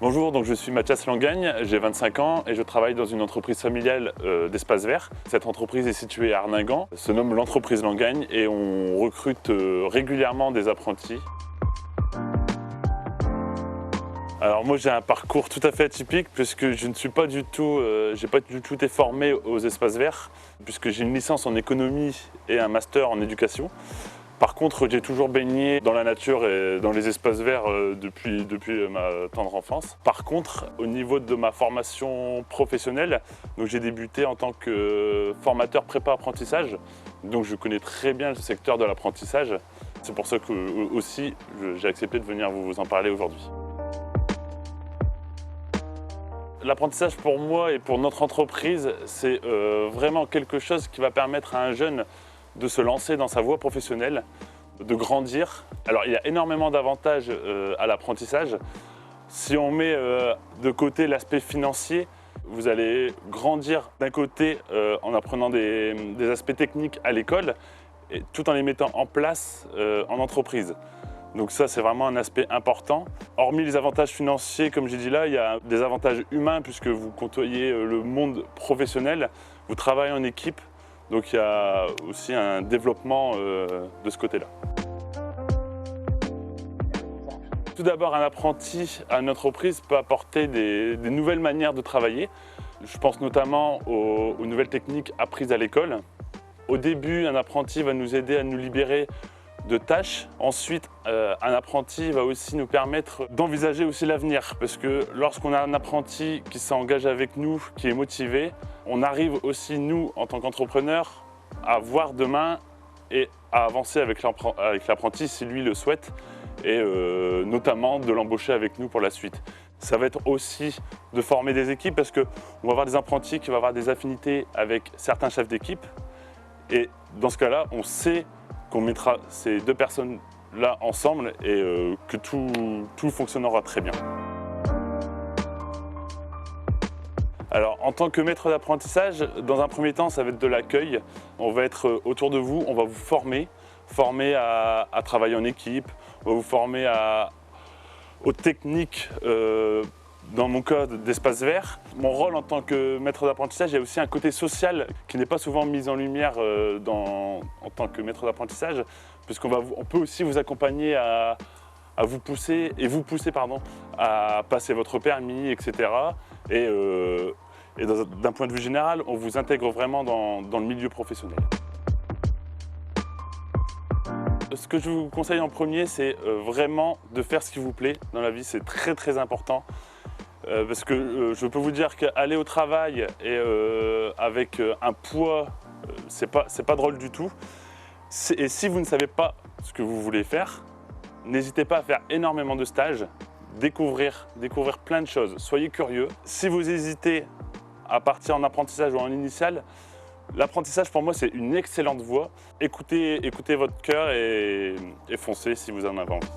Bonjour, donc je suis Mathias Langagne, j'ai 25 ans et je travaille dans une entreprise familiale d'espaces verts. Cette entreprise est située à Arningan, se nomme l'entreprise Langagne et on recrute régulièrement des apprentis. Alors moi j'ai un parcours tout à fait atypique puisque je ne suis pas du tout, j'ai pas du tout été formé aux espaces verts puisque j'ai une licence en économie et un master en éducation. Par contre, j'ai toujours baigné dans la nature et dans les espaces verts depuis ma tendre enfance. Par contre, au niveau de ma formation professionnelle, j'ai débuté en tant que formateur prépa-apprentissage. Donc je connais très bien le secteur de l'apprentissage. C'est pour ça que aussi j'ai accepté de venir vous en parler aujourd'hui. L'apprentissage pour moi et pour notre entreprise, c'est vraiment quelque chose qui va permettre à un jeune de se lancer dans sa voie professionnelle, de grandir. Alors il y a énormément d'avantages à l'apprentissage. Si on met de côté l'aspect financier, vous allez grandir d'un côté en apprenant des aspects techniques à l'école, tout en les mettant en place en entreprise. Donc ça, c'est vraiment un aspect important. Hormis les avantages financiers, comme j'ai dit là, il y a des avantages humains puisque vous côtoyez le monde professionnel, vous travaillez en équipe. Donc il y a aussi un développement de ce côté-là. Tout d'abord, un apprenti à une entreprise peut apporter des nouvelles manières de travailler. Je pense notamment aux nouvelles techniques apprises à l'école. Au début, un apprenti va nous aider à nous libérer de tâches. Ensuite, un apprenti va aussi nous permettre d'envisager aussi l'avenir parce que lorsqu'on a un apprenti qui s'engage avec nous, qui est motivé, on arrive aussi, nous, en tant qu'entrepreneurs, à voir demain et à avancer avec l'apprenti si lui le souhaite et notamment de l'embaucher avec nous pour la suite. Ça va être aussi de former des équipes parce qu'on va avoir des apprentis qui vont avoir des affinités avec certains chefs d'équipe et dans ce cas-là, on sait qu'on mettra ces deux personnes-là ensemble et que tout fonctionnera très bien. Alors, en tant que maître d'apprentissage, dans un premier temps, ça va être de l'accueil. On va être autour de vous, on va vous former à travailler en équipe, on va vous former aux techniques, dans mon cas, d'espace vert. Mon rôle en tant que maître d'apprentissage, il y a aussi un côté social qui n'est pas souvent mis en lumière en tant que maître d'apprentissage, puisqu'on peut aussi vous accompagner à vous pousser à passer votre permis, etc. Et d'un point de vue général, on vous intègre vraiment dans le milieu professionnel. Ce que je vous conseille en premier, c'est vraiment de faire ce qui vous plaît dans la vie. C'est très très important. Parce que je peux vous dire qu'aller au travail et avec un poids, c'est pas drôle du tout. Et si vous ne savez pas ce que vous voulez faire, n'hésitez pas à faire énormément de stages, découvrir plein de choses. Soyez curieux. Si vous hésitez à partir en apprentissage ou en initial, l'apprentissage pour moi c'est une excellente voie. Écoutez votre cœur et foncez si vous en avez envie.